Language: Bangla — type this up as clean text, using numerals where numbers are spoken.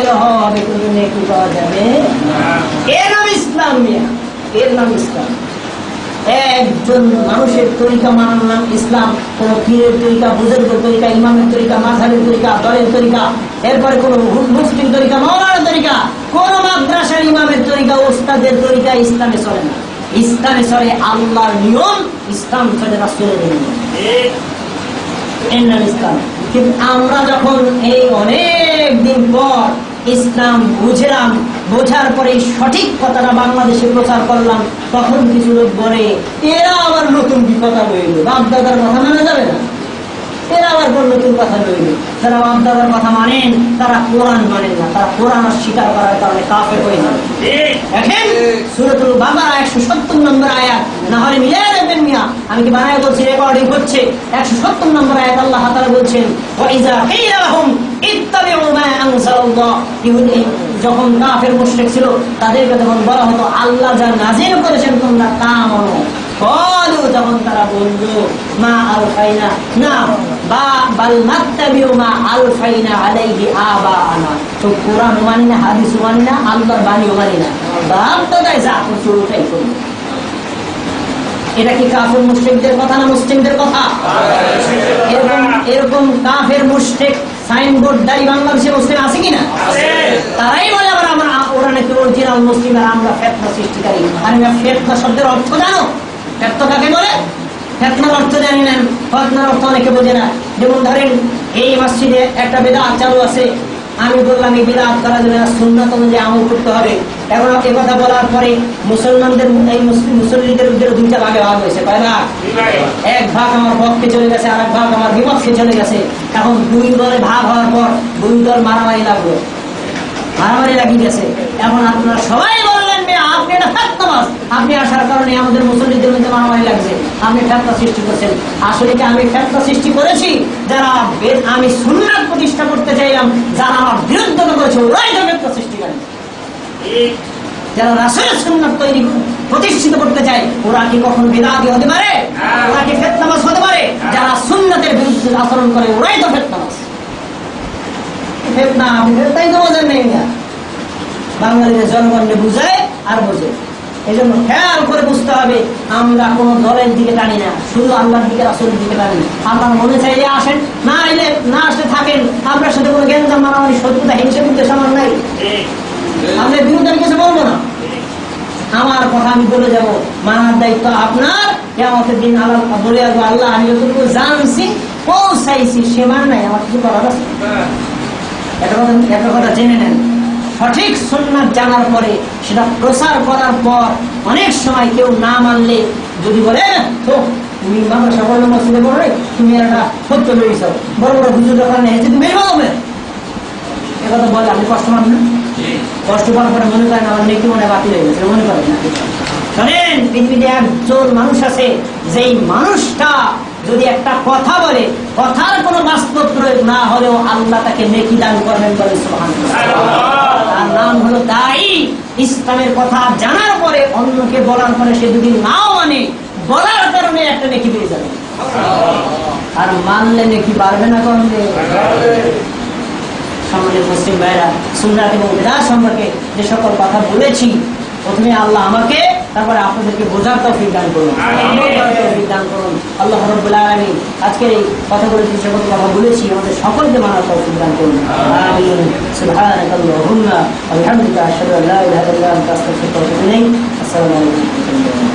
চাইলে হবে, কিন্তু নেকি পাওয়া যাবে এর নাম ইসলাম। এর নাম ইসলাম। একজন মানুষের তরিকা মানার নাম ইসলাম। কোন পীরের তরিকা, বুজুর্গের তরিকা, ইমামের তরিকা, মাযহাবের তরিকা, দলের তরিকা, এরপরে কোন মুফতির তরিকা, মাওলানার তরিকা, কোন মাদ্রাসার ইমামের তরিকা, ওস্তাদের তরিকা ইসলামে চলে না। ইসলামে চলে আল্লাহর নিয়ম, ইসলাম চলে রাসূলের নিয়ম। এর নাম ইসলাম। কিন্তু আমরা যখন এই অনেক দিন পর ইসলাম বুঝলাম, বোঝার পরে সঠিক কথাটা বাংলাদেশে প্রচার করলাম, তখন কিছু লোক বলে এরা আবার নতুন কি কথা রইল, বাপ দাদার কথা মানা যাবে না, এরা আবার কোন নতুন কথা রইল। যারা বাপ দাদার কথা মানেন তারা কোরআন মানেন না, তারা কোরআন স্বীকার করার কারণে কাফের হয়ে যাবে। দেখেন সূরাতুল বাকারা 170 নম্বর আয়াত, না হলে মিলিয়ে দেবেন মিয়া, আমি কি বানায় বলছি, রেকর্ডিং হচ্ছে। 170 নম্বর আয়াত আল্লাহ তাআলা বলছেন ওয়া ইযা কিলা লাহুম ইত্তাবিউ মা আনজালাল্লাহ। যখন কাফের মুশরিক ছিল তাদেরকে যখন বলা হতো আল্লাহ যা নাযিল করেছেন তোমরা তা মানো, বলো যখন তারা বললো মা আলফাইনা না বা বাল নাত্তাবিউ মা আলফাইনা আলাইহি আবানা, তো কোরআন মানি না, হাদিস মানি না, আল্লাহর বাণীও মানি না, বাপ দাদাই যা করছে ওটাই করি। এটা কি কাফের মুশরিকদের কথা না মুসলিমদের কথা? এরকম কাফের মুশরিক সাইনবোর্ড দাঁড়ি বাংলাদেশে মুসলিম আছে কিনা? তারাই বলে আবার আমরা ওরা নাকি অরিজিনাল মুসলিম আর আমরা ফিতনা সৃষ্টিকারী। আর ফিতনা শব্দের অর্থ জানো? ফিতনা কাকে বলে? ফিতনার অর্থ জানি না, ফিতনার অর্থ অনেকে বোঝে না। যেমন ধরেন এই মসজিদে একটা বিদআত চালু আছে, আমি বললাম এই বিদআত করার জন্য সুন্নাত অনুযায়ী আমল করতে হবে। এখন এই কথা বলার পরে মুসলমানদের এই মুসল্লিদের দুইটা ভাগে ভাগ হয়েছে, কয় ভাগ? এক ভাগ আমার পক্ষে চলে গেছে, আর এক ভাগ আমার বিপক্ষে চলে গেছে। এখন দুই দলে ভাগ হওয়ার পর দুই দল মারামারি লাগলো, মারামারি লাগিয়ে গেছে। এখন আপনারা সবাই বললেন আপনি এটা ফিতনাবাজ, আপনি আসার কারণে আমাদের মুসল্লিদের মধ্যে মারামারি লাগছে, আপনি ফিতনা সৃষ্টি করছেন। আসলে কি আমি ফিতনা সৃষ্টি করেছি? যারা আমি সুন্নাত প্রতিষ্ঠা করতে চাইলাম, যারা আমার বিরুদ্ধে করেছে ওরাই তো ফিতনা সৃষ্টি করে। যারা রাসূলের সুন্নাত তৈরি প্রতিষ্ঠিত করতে চায় ওরা কি কখন বিদআতি হতে পারে? ওরা কি ফিতনাবাজ হতে পারে? যারা সুন্নাতের বিরুদ্ধে আচরণ করে ওরাই তো ফিতনাবাজ। ফিতনা তাই তো বোঝেন নেই না, বাঙালিদের জনগণকে বুঝায় আর বোঝে। এই জন্য খেয়াল করে বুঝতে হবে, আমরা কোন দলের দিকে টানি না, শুধু আল্লাহর দিকে, রাসূলের দিকে টানি। আপনার মনে চাইলে আসেন, না এলে না আসলে থাকেন, আপনার সাথে কোনো গেঞ্জাম মারামারি শত্রুতা হিংসা বিদ্বেষ আমার নাই, আমরা বিরুদ্ধে কিছু বলবো না। আমার কথা আমি বলে যাবো, মানার দায়িত্ব আপনার। কিয়ামতের দিন আল্লাহ বলে আসবো আল্লাহ আমি যতটুকু জানছি পৌঁছাইছি সে মান নাই, আমার কিছু করার আছে। একটা কথা জেনে নেন, সঠিক সুন্নাত জানার পরে সেটা প্রচার করার পর অনেক সময় কেউ না মানলে যদি বলে তো তুমি মাদ্রাসা পড়লে মসজিদে পড়লে তুমি একটা সত্য বেরিয়েছ, বড় বড় হুজুর দোকান নিয়েছে তুমি বেরিয়ে পাবে, একথা বলে আপনি কষ্ট পান না? কষ্ট পাওয়ার পরে মনে করেন আমার নেকি মনে বাতিল হয়ে গেছে, মনে করেন না? শোনেন, পৃথিবীতে একজন মানুষ আছে, যেই মানুষটা যদি একটা কথা বলে, কথার কোনো বাস্তব প্রয়োগ না হলেও আল্লাহ তাকে নেকি দান করবেন বলে সুবহানাল্লাহ। তার নাম হলো দাঈ। ইসলামের কথা জানার পরে অন্যকে বলার পরে সে যদি নাও মানে, বলার কারণে একটা নেকি পেয়ে যাবে, আর মানলে নেকি পারবে না করলে। সম্মানিত মুসলিম ভাইরা, সুন্নাত এবং বিদআত সম্পর্কে যে সকল কথা বলেছি, প্রথমে আল্লাহ আমাকে, তারপরে আপনাদেরকে বোঝার তৌফিক দান করুন, আমল করার তৌফিক দান করুন। আল্লাহ রাব্বুল আলামিন আজকের এই কথাগুলো যে সকল কথা বলেছি আমাদের সকলকে মানার তৌফিক দান করুন। আমিন। সুবহানাকাল্লাহুম্মা ওয়া বিহামদিকা আশহাদু আল্লা ইলাহা ইল্লা আনতা আস্তাগফিরুকা ওয়া আতুবু ইলাইক। আসসালামু আলাইকুম।